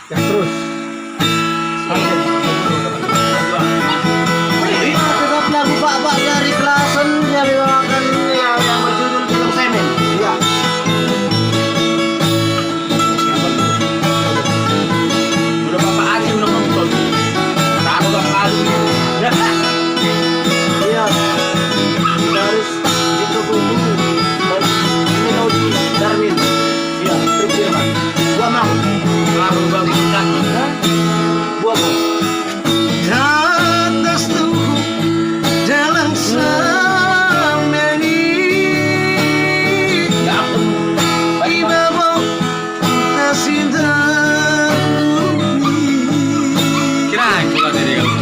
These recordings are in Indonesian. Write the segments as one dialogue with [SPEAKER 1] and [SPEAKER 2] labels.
[SPEAKER 1] gas terus.
[SPEAKER 2] Tetap lagu Pak dari Klasen yang membawakan yang berjudul Film Semen. Iya.
[SPEAKER 3] Udah Bapak Aji udah nonton. Taruh Bapak Aji.
[SPEAKER 2] Iya. Garis Jito Bumbu dan Melodi Darwin. Iya, Tripilman. Gua mau.
[SPEAKER 3] Taruh Bapak Aji.
[SPEAKER 2] Gua mau. Atas tubuh jalan selama ini
[SPEAKER 3] Ya ampun.
[SPEAKER 2] ibawa kasih terlebih
[SPEAKER 3] Kira juga dari kamu.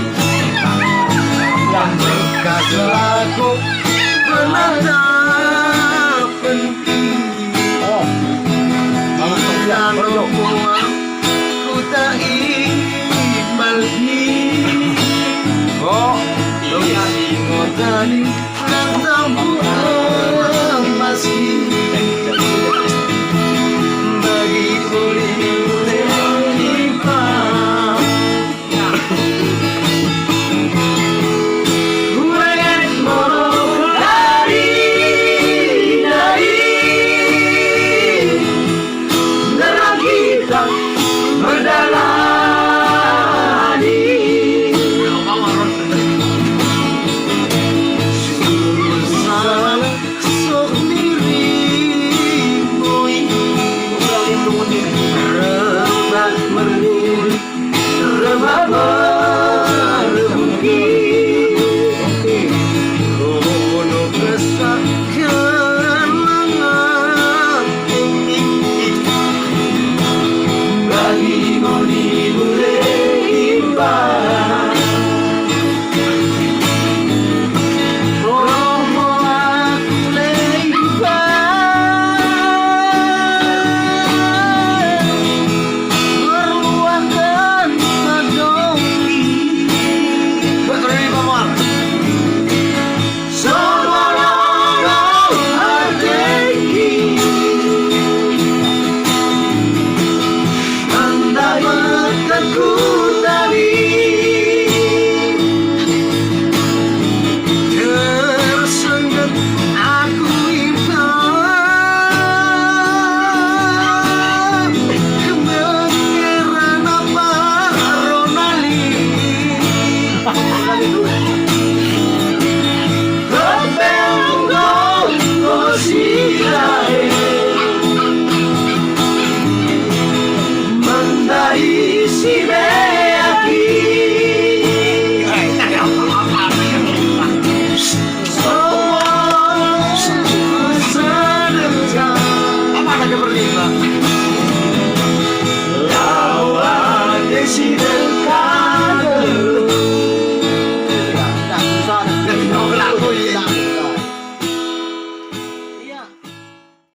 [SPEAKER 2] yang berkasihku penanda penting.
[SPEAKER 1] Oh, kamu
[SPEAKER 2] Dan
[SPEAKER 1] perlu.
[SPEAKER 2] ku tak ingin pergi.
[SPEAKER 3] Oh,
[SPEAKER 2] Iya, tadi rantau masih bagi boleh menimpa. Gue mau dari neraka kita.